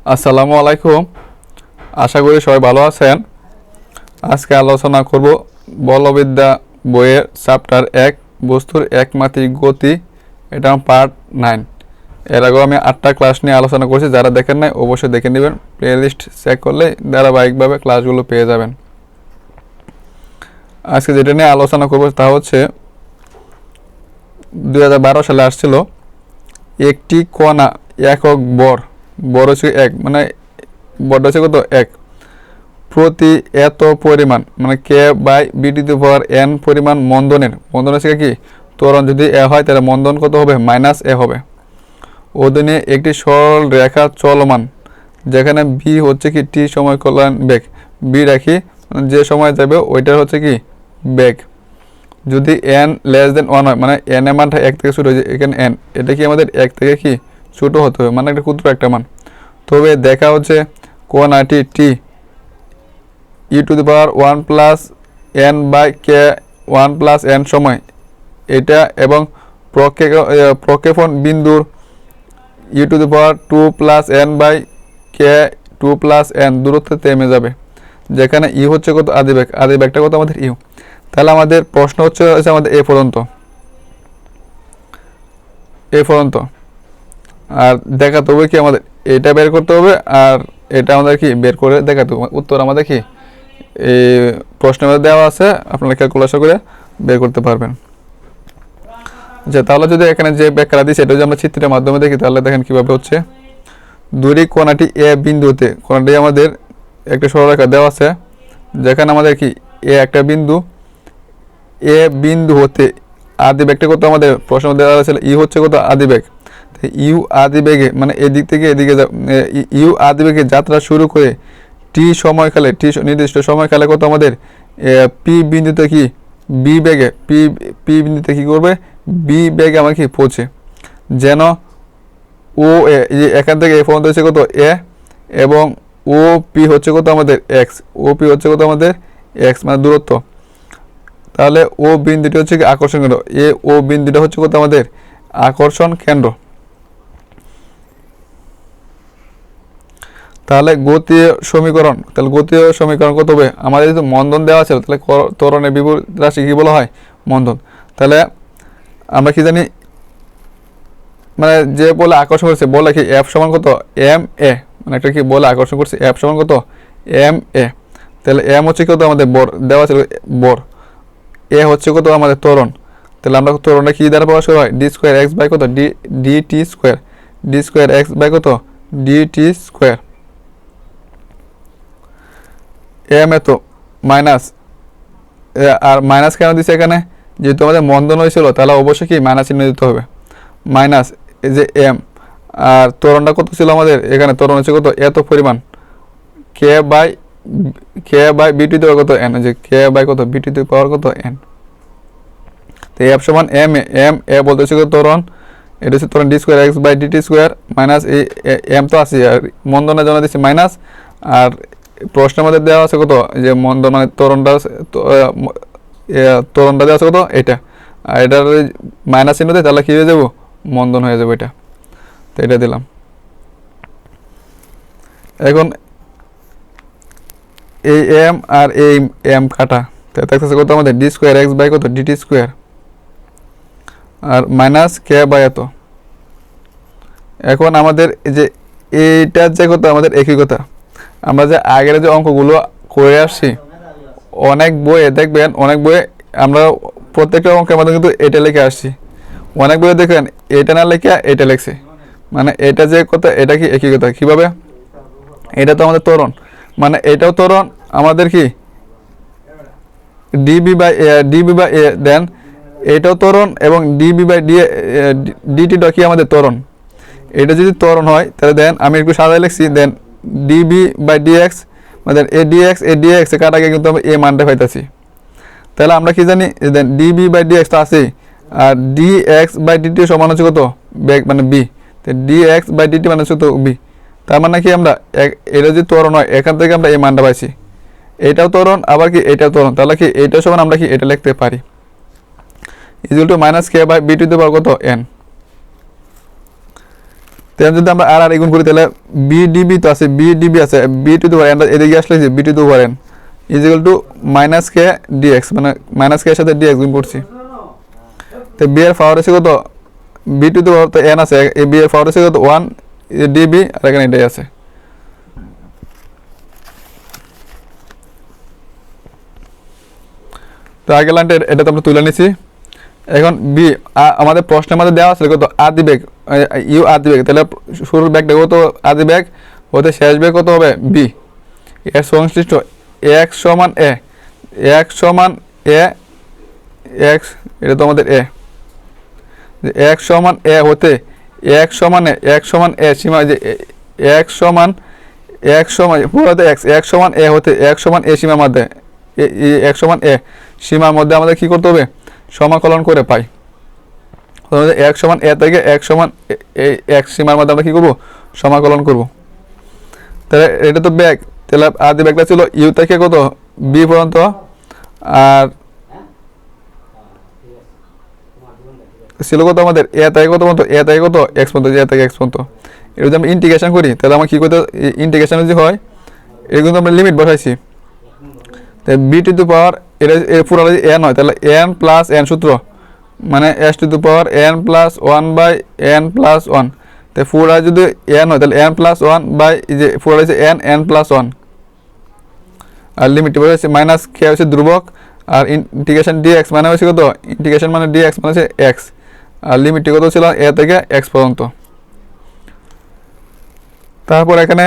আসসালামু আলাইকুম। আশা করি সবাই ভালো আছেন। আজকে আলোচনা করব বলবিদ্যা বইয়ের চ্যাপ্টার 1 বস্তুর একমাত্রিক গতি, এটা পার্ট 9। এর আগেও আমি 8টা ক্লাস নিয়ে আলোচনা করছি, যারা দেখেন নাই অবশ্যই দেখে নেবেন। প্লেলিস্ট চেক করলে ধারাবাহিকভাবে ক্লাসগুলো পেয়ে যাবেন। আজকে যেটা নিয়ে আলোচনা করব তা হচ্ছে 2012 সালে আসছিল একটি কণা একক বর হচ্ছে 1, মানে বড় হচ্ছে কত 1 প্রতি এত পরিমাণ, মানে k/b⁴n পরিমাণ মন্দন হচ্ছে কি ত্বরণ। যদি এ হয় তাহলে মন্দন কত হবে? -a হবে। অধীনে একটি সরল রেখা চলমান, যেখানে বি হচ্ছে কি টি সময় কল্যাণ বেগ, বি রাখি যে সময় যাবে ওইটার হচ্ছে কি বেগ। যদি n<1 হয়, মানে n এর মানটা 1 থেকে ছোট হয়েছে, এখানে n এটা কি আমাদের 1 থেকে কি ছোট হতে হবে, মানে একটা ক্ষুদ্র একটা মান। তবে দেখা হচ্ছে কোণাটি টি e⁻1 + n/k1 + n সময় এটা এবং প্রক্ষেপণ বিন্দুর e⁻2 + n/k2 + n দূরত্বে থেমে যাবে, যেখানে ই হচ্ছে কত আদি বেগটা কত আমাদের ইউ। তাহলে আমাদের প্রশ্ন হচ্ছে আমাদের এ পর্যন্ত আর দেখাতে হবে কি আমাদের এটা বের করতে হবে, আর এটা আমাদের কি বের করে দেখাতে হবে। উত্তর আমাদের কি এই প্রশ্নের মধ্যে দেওয়া আছে, আপনারা ক্যালকুলেশন করে বের করতে পারবেন। আচ্ছা, তাহলে যদি এখানে যে ব্যাখ্যাটা দিই সেটা যদি আমরা চিত্রের মাধ্যমে দেখি, তাহলে দেখেন কিভাবে হচ্ছে। দূরে কোণাটি এ বিন্দুতে, কোণাটি আমাদের একটা সরলরেখা দেওয়া আছে, যেখানে আমাদের কি এ একটা বিন্দু, এ বিন্দু হতে আদি বেগটা কত আমাদের প্রশ্ন দেওয়া আছে, ই হচ্ছে কত আদি বেগ। ইউ আদি বেগে, মানে এদিক থেকে এদিকে ইউ আদি বেগে যাত্রা শুরু করে টি সময়কালে, টি নির্দিষ্ট সময়কালে কত আমাদের পি বিন্দুতে কি বি বেগে, পি বিন্দুতে কি করবে বি বেগে আমার কি পৌঁছে, যেন ও এখান থেকে এ পর্যন্ত হচ্ছে কত এ, এবং ও পি হচ্ছে কত আমাদের এক্স, ও পি হচ্ছে কত আমাদের এক্স, মানে দূরত্ব। তাহলে ও বিন্দুটি হচ্ছে কি আকর্ষণ কেন্দ্র, ও বিন্দুটা হচ্ছে কত আমাদের আকর্ষণ কেন্দ্র। তাহলে গতীয় সমীকরণ কত হবে আমাদের? যদি মন্দন দেওয়া ছিল তাহলে ত্বরণের বিপরীত রাশি কি বলা হয়? মন্দন। তাহলে আমরা কি জানি, মানে যে বলে আকর্ষণ করছে বলে কি এফ সমান কত ma, মানে একটা কি বলে আকর্ষণ করছে এফ সমান কত ma। তাহলে এম হচ্ছে কত আমাদের বর দেওয়া ছিল, বর। এ হচ্ছে কত আমাদের ত্বরণ। তাহলে আমরা ত্বরণটা কি দ্বারা প্রকাশ করা হয়? d²x/ কত dt², d²x/ কত dt²। এম এত মাইনাস, আর মাইনাস কেন দিচ্ছে এখানে? যেহেতু আমাদের মন্দন হয়েছিল তাহলে অবশ্যই কি মাইনাস চিহ্ন দিতে হবে, মাইনাস এই যে এম। আর ত্বরণটা কত ছিল আমাদের? এখানে ত্বরণ হচ্ছে কত এত পরিমাণ, k/b⁴ কত n, যে k/ কত b⁴ কত n। তো এফ সমান এম এ বলতে হচ্ছে কত ত্বরণ, এটা হচ্ছে ত্বরণ d²x/dt² মাইনাস এই এম তো আছে, আর মন্দনের জন্য দিচ্ছে মাইনাস। আর প্রশ্নের মধ্যে দেওয়া আছে কত যে মন্দন, মানে ত্বরণটা দেওয়া আছে কত এটা, আর এটার মাইনাস চিহ্ন দেয় তাহলে কী হয়ে যাবো? মন্দন হয়ে যাবে এটা। তো এটা দিলাম। এখন এই এম আর এই এম কাটা, থাকতেছে কত আমাদের d²x/ কত dt², আর মাইনাস k/, এত। এখন আমাদের যে এইটার যে কত আমাদের একই কথা, আমরা যে আগের যে অঙ্কগুলো করে আসছি অনেক বইয়ে দেখবেন, অনেক বইয়ে আমরা প্রত্যেকটা অঙ্কের মধ্যে কিন্তু এটা লিখে আসছি। অনেক বইয়ে দেখবেন এটা না লিখে এটা লিখছে, মানে এটা যে কথা এটা কি একই কথা। কীভাবে? এটা তো আমাদের ত্বরণ, মানে এটাও ত্বরণ আমাদের কি dB/a, দেন এটাও ত্বরণ এবং dB/dt কি আমাদের ত্বরণ। এটা যদি ত্বরণ হয় তাহলে দেন আমি একটু সাজায় লিখছি, দেন dB/dx, মানে এ dx কাটাকে কিন্তু আমরা এ মানটা পাইতেছি। তাহলে আমরা কি জানি, দেন dB/dx তো আছেই, আর dx/dt সমান হচ্ছে কত বেগ, মানে b। তো dx/dt মানে হচ্ছে কত b। তার মানে কি আমরা এটা যদি ত্বরণ হয় এখান থেকে আমরা এই মানটা পাইছি, এটাও ত্বরণ আবার কি এটাও ত্বরণ, তাহলে কি এটা সমান আমরা কি এটা লিখতে পারি = -k/b⁴ কত n। তাহলে যদি আমরা আর গুণ করি তাহলে বি ডিবি তো আছে, বি ডিবি আছে, B to the power N এদিকে আসলে B to the power N is equal to minus K DX, মানে মাইনাস কে এর সাথে ডিএক্স গুণ করছি। তো বি এর পাওয়ার আছে কত, বি টু দি পাওয়ার তো এন আছে, এই বি এর পাওয়ার আছে কত 1 ডিবি, আর এখানে এটাই আছে। তো আগে লাইনটা এটা তো আমরা তুলে নিছি। এখন বি আমাদের প্রশ্নের মধ্যে দেওয়া আছে কত আদি বেগ, ইউ আদি বেগ, তাহলে শুরুর বেগটা কত আদি বেগ হতে শেষ বেগ কত হবে বি, এর সংশ্লিষ্ট এক্স সমান এ, এক্স সমান এ, এক্স এটা তো আমাদের এ, এক্স সমান এ হতে এক্স সমান এ, এক্স সমান এ সীমা যে এক্স সমান পুরোতে এক্স, এক্স সমান এ হতে এক্স সমান এ সীমার মধ্যে, এক্স সমান এ সীমার মধ্যে আমাদের কি করতে হবে সমাকলন করে পাই। এক সমান এ থেকে এক সমান এই এক সীমার মধ্যে আমরা কি করবো সমাকলন করব। তাহলে এটা তো ব্যাগ, তাহলে আদি ব্যাগটা ছিল ইউ থেকে কত বি পর্যন্ত, আর ছিল কত আমাদের এ থেকে কত পর্যন্ত, এ থেকে কত এক্স পর্যন্ত, এ থেকে এক্স পর্যন্ত। এটা যদি আমরা ইন্টিগ্রেশন করি তাহলে আমার কি করতে, ইন্টিগ্রেশন যদি হয় এটা কিন্তু আমরা লিমিট বসাইছি, তাই বি টু দি পাওয়ার এটা পুরো এন হয় তাহলে এন প্লাস এন সূত্র মানে S two the power N plus 1/n+1, তাই পুরা যদি এন হয় তাহলে n+1 বাই যে পুরা হচ্ছে n+1, আর লিমিট হচ্ছে মাইনাস কে হচ্ছে ধ্রুবক, আর ইন্টিগ্রেশন ডিএক্স মানে হচ্ছে কত, ইন্টিগ্রেশন মানে ডিএক্স মানে হচ্ছে এক্স, আর লিমিটটি কত ছিল এ থেকে এক্স পর্যন্ত। তারপর এখানে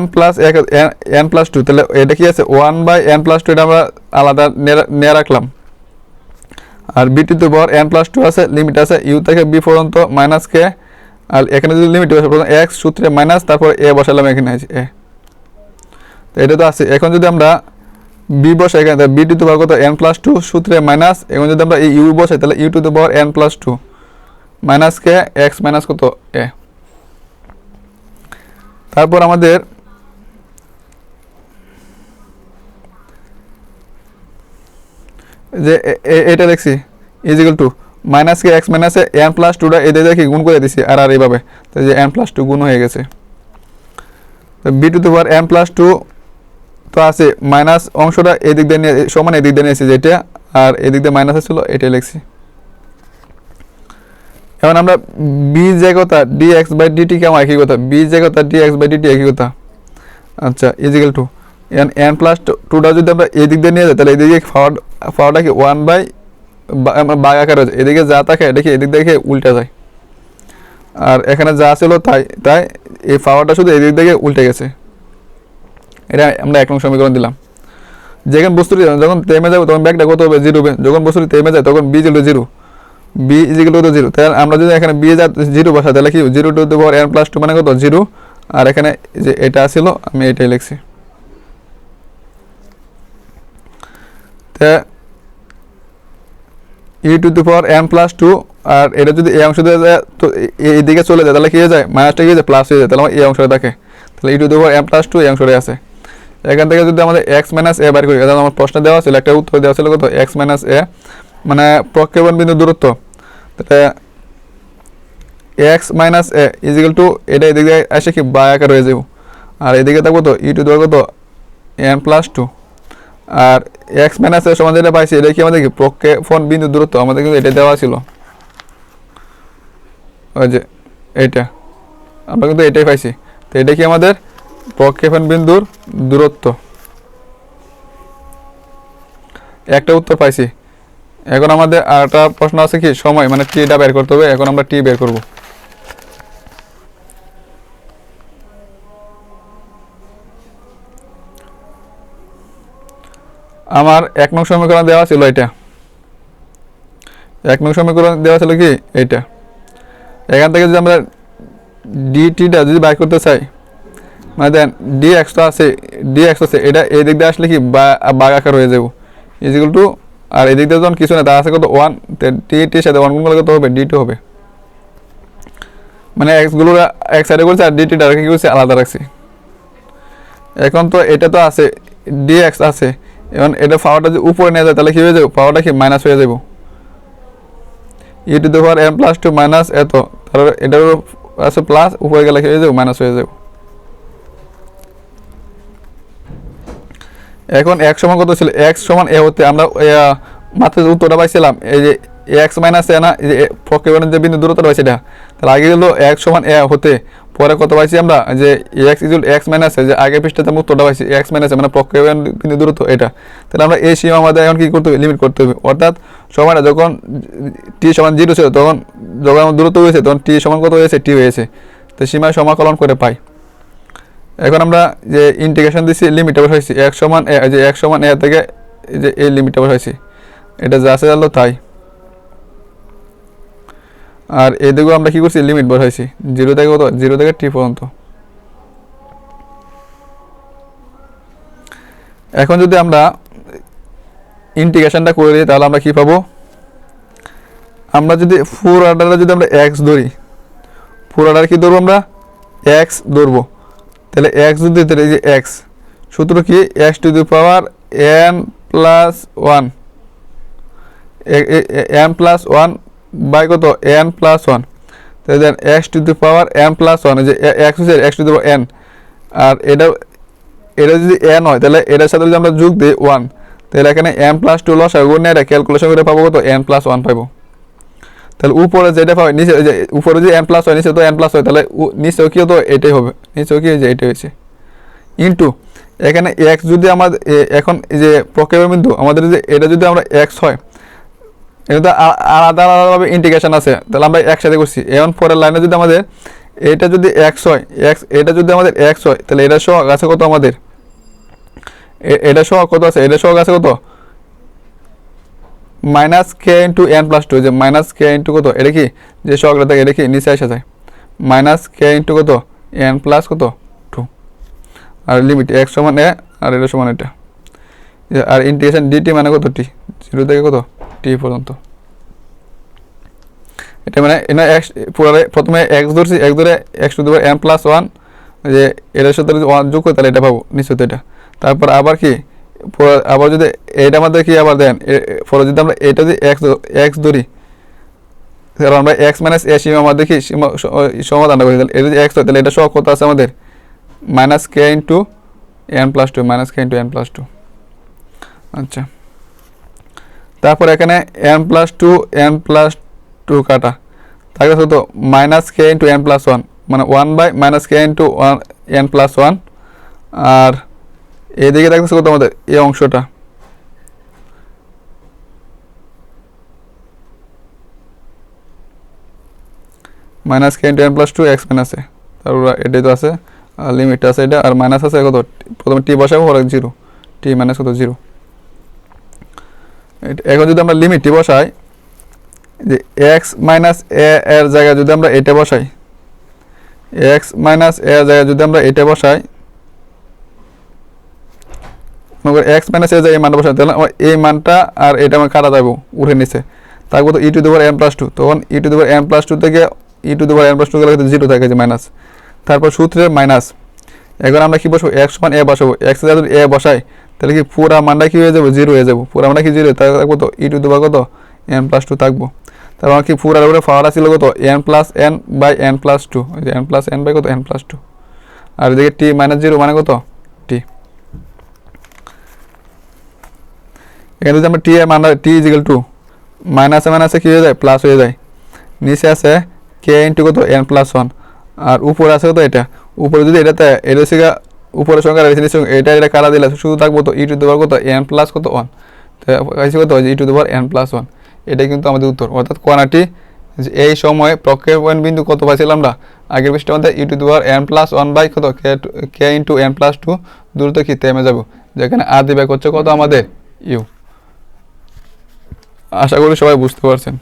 n+2, তাহলে এটা কি আছে 1/n+2, এটা আমরা আলাদা নিয়ে রাখলাম। আর B to the power n+2 আছে, লিমিট আছে ইউ থেকে বি পর্যন্ত মাইনাস কে, আর এখানে যদি লিমিট বসে প্রথম এক্স সূত্রে মাইনাস তারপর এ বসালাম এখানে আছে এ, তো এটা তো আছে। এখন যদি আমরা বি বসাই এখানে তাহলে বি টু দি পাওয়ার কত n+2 সূত্রে মাইনাস, এখন যদি আমরা এই ইউ বসাই তাহলে U to the power n+2 minus K X minus কত এ। তারপর আমাদের যে এটা লিখছি is equal to minus K X minus n+2টা এদের কি গুণ করে দিছি আর এইভাবে, তো যে n+2 গুণ হয়ে গেছে। তো B to the power n+2 তো আছে, মাইনাস অংশটা এদিক দিয়ে নিয়ে সমান এদিক দিয়ে নিয়েছি যেটা, আর এদিক দিয়ে মাইনাস ছিল এটাই লিখছি। এখন আমরা বি যে কথা dx/dt কেমন একই কথা, বি যে কথা dx/dt একই কথা। আচ্ছা ইজ ইকুয়াল টু n+2টা যদি আমরা এদিক দিয়ে নিয়ে যাই তাহলে এদিকে পাওয়ারটা কি 1 বাই আকার হয়েছে, এদিকে যা থাকে এটা কি এদিক থেকে উল্টে যায়, আর এখানে যা ছিল তাই এই পাওয়ারটা শুধু এদিক থেকে উল্টে গেছে। এটা আমরা 1 নং সমীকরণ দিলাম। যেখানে বস্তুটি যখন থেমে যাবে তখন ব্যাগটা কত হবে 0 হবে, যখন বস্তুটি থেমে যায় তখন B equal to 0, B equal to 0। তাহলে আমরা যদি এখানে বি 0 বসাই তাহলে কি 0 টু দি পাওয়ার n+2 মানে কত 0, আর এখানে যে এটা ছিল আমি এটাই লিখছি। ই টু দি পাওয়ার n+2, আর এটা যদি এই অংশ দিয়ে যায় তো এইদিকে চলে যায় তাহলে কি হয়ে যায় মাইনাসটা কি হয়ে যায় প্লাস হয়ে যায়, তাহলে আমার এই অংশটা থাকে, তাহলে ই টু দি পাওয়ার n+2 এই অংশটাই আছে। এখান থেকে যদি আমাদের x - a বের করি, তাহলে আমার প্রশ্ন দেওয়া ছিল একটা উত্তর দেওয়া ছিল কত x - a মানে প্রক্ষেপণ বিন্দু দূরত্ব, তাহলে x - a is equal two এটা এদিকে এসে কি বাই আকার হয়ে যাব, আর এদিকে থাকবো তো ই টু দি পাওয়ার কত n+2, আর x - a সমান যেটা পাইছি এটা কি আমাদের কি প্রক্ষেপণ বিন্দু দূরত্ব, আমাদের কিন্তু এটা দেওয়া ছিল ওই যে এইটা, আমরা কিন্তু এটাই পাইছি। তো এটা কি আমাদের প্রক্ষেপণ বিন্দুর দূরত্ব, একটা উত্তর পাইছি। এখন আমাদের আরেকটা প্রশ্ন আছে কি সময় মানে টিটা বের করতে হবে, এখন আমরা টি বের করব। আমার 1 নং সমীকরণ দেওয়া ছিল এটা, 1 নং সমীকরণ দেওয়া ছিল কি এইটা। এখান থেকে যদি আমরা ডিটিটা যদি বের করতে চাই মানে দেন dx তো আছে, এটা এই দিক দিয়ে আসলে কি বাঘ আকার হয়ে যাব ইজ ইকুয়াল টু, আর এদিক দিয়ে যখন কিছু না তা আছে কত 1, টির সাথে 1 গুণ করলে কত হবে d2 হবে, মানে x গুলো এক সাইডে করছে আর dt টা কি করছে আলাদা রাখছি। এখন তো এটা তো আছে dx আছে, এখন এটা পাওয়ারটা যদি উপরে নিয়ে যায় তাহলে কি হয়ে যাবে পাওয়ারটা কি মাইনাস হয়ে যাব, ই to the power n+2 minus এত, তাহলে এটার আছে প্লাস, উপরে গেলে কি হয়ে যাবে মাইনাস হয়ে যাবে। এখন x সমান কত ছিল, x সমান a হতে আমরা মাত্র যে উত্তরটা পাইছিলাম এই যে x মাইনাস a না, এই যে প্রক্ষেপণের যে বিন্দু দূরত্বটা পাইছি এটা, তাহলে আগে হলো x সমান a হতে পরে কত পাইছি আমরা যে x equal x minus a, যে আগের পৃষ্ঠাতে আমরা উত্তরটা পাইছি x মাইনাস a মানে প্রক্ষেপণ বিন্দু দূরত্ব এটা। তাহলে আমরা এই সীমা আমাদের এখন কি করতে হবে, লিমিট করতে হবে। অর্থাৎ সময়টা যখন t সমান 0 ছিল তখন যখন আমার দূরত্ব হয়েছে তখন t সমান কত হয়েছে, t হয়েছে। তো সীমা সমাকলন করে পাই। এখন আমরা যে ইন্টিগ্রেশন দিচ্ছি লিমিটটা বসাইছি x সমান a, যে x সমান a থেকে যে এই লিমিটটা বসাইছি, এটা যা আছে জানলো তাই। আর এদিকেও আমরা কি করছি, লিমিট বসাইছি 0 থেকে কত, 0 থেকে t পর্যন্ত। এখন যদি আমরা ইন্টিগ্রেশনটা করে দিই তাহলে আমরা কি পাবো, আমরা যদি ফুল অর্ডারে যদি আমরা x ধরি, ফুল অর্ডার কি ধরবো আমরা x ধরবো, তাহলে x যদি এই যে x সূত্র কি x to the power n plus 1, n plus 1 by কত n প্লাস 1, তাহলে then x to the power n plus 1, যে x হচ্ছে x to the power n, আর এটা যদি n হয় তাহলে এটার সাথে যদি আমরা যোগ দিই 1, তাহলে এখানে n প্লাস 2 লসাগু নিয়ে এটা ক্যালকুলেশন করে পাবো কত n প্লাস 1 পাবো। তাহলে উপরে যেটা পাবে নিচে, যে উপরে যদি n প্লাস হয় নিচে তো n প্লাস হয়, তাহলে নিচেও কি হতো এটাই হবে, নিচেও কি যে এটা হয়েছে ইন্টু এখানে x যদি আমাদের এখন যে প্রক্ষেপণ বিন্দু আমাদের যে এটা যদি আমরা x হয়, এটা তো আলাদা আলাদাভাবে ইন্টিগ্রেশন আছে, তাহলে আমরা একসাথে করছি। এখন পরের লাইনে যদি আমাদের এটা যদি x হয়, এটা যদি আমাদের x হয় তাহলে এটা সহগ আছে কত আমাদের, এটা সহগ কত আছে, এটা সহগ আছে কত minus K into N plus 2, যে মাইনাস কে ইন্টু কত এটা কি যে সহগটা থাকে এটা কি নিচে আসা যায় মাইনাস কে ইন্টু কত এন প্লাস কত 2, আর লিমিট x সমান a আর এটা সমান এটা, আর ইন্টিগ্রেশন dt মানে কত t, 0 থেকে কত t পর্যন্ত। এটা মানে এখানে x পুরো প্রথমে x ধরছি, x ধরে x to the power n plus 1, যে এটার সাথে যদি 1 যোগ করি তাহলে এটা পাবো নিচে এটা। তারপর আবার কি আবার যদি এটা আমাদের কি আবার দেন পরে যদি আমরা এটা যদি x ধরি, তাহলে আমরা x মাইনাস a সীমা আমাদের কি সমাধানটা করি, তাহলে এটা যদি x হয় তাহলে এটা সহগ কত আছে আমাদের minus K into N plus 2, minus K into N plus 2। আচ্ছা, তারপর এখানে n প্লাস 2 কাটা তাহলে কত minus K into N plus 1, মানে 1 by minus K into N plus 1, আর এদিকে দেখতেছে কত আমাদের এই অংশটা minus K into N plus 2 X minus A, তারপর এটাই তো আছে আর লিমিট আছে এটা, আর মাইনাস আছে কত প্রথমে টি বসাবো পরে 0, টি মাইনাস কত 0। এখন যদি আমরা লিমিট টি বসাই, যে এক্স মাইনাস এ এর জায়গায় যদি আমরা এটা বসাই, এক্স মাইনাস এ এর জায়গায় যদি আমরা এটা বসাই, এক্স মাইনাস এ জায়গায় এই মানটা বসাই, তাহলে এই মানটা আর এটা আমার কাটা যাবো উঠে নিচে, তার কত E to the power N plus 2, তখন E to the power N plus 2 থেকে E to the power N plus 2 গেলে 0 থাকে যে মাইনাস, তারপর সূত্রের মাইনাস। এখন আমরা কি বসবো এক্স সমান এ বসাবো, এক্স যদি এ বসাই তাহলে কি পুরা মানটা কি হয়ে যাবে 0 হয়ে যাবো, পুরা মানটা কি 0, তাহলে থাকবো তো ই টু দি পাওয়ার কত এন প্লাস 2 থাকবো। তারপর কি পুরার উপরে পাওয়ার ছিল কত N plus N by N plus 2, N plus N by কত এন প্লাস 2, আর এদিকে টি মাইনাস 0 মানে কত টি। এখানে যদি আমরা টি এর মান টি ইজিক্যাল টু মাইনাসে মাইনাসে কি হয়ে যায় প্লাস হয়ে যায়, নিচে আছে কে ইন্টু কত এন প্লাস 1, আর উপরে আছে কত এটা, উপরে যদি এটাতে এটা হচ্ছে উপরের সংখ্যা রয়েছে নিচে এটা কাটা দিলে শুধু থাকবো তো ই টু দি পাওয়ার কত এন প্লাস কত 1, তো কত E to the power N plus 1, এটাই কিন্তু আমাদের উত্তর। অর্থাৎ কোয়ানাটি এই সময় প্রক্ষেপণ বিন্দু কত পাইছিলাম আমরা আগের পৃষ্ঠের মধ্যে E to the power N plus 1 by কত কে ইন্টু এন প্লাস 2 দূরত্ব কি থেমে যাবো, যেখানে আর দিবে হচ্ছে কত আমাদের ইউ। আশা করি সবাই বুঝতে পারছেন।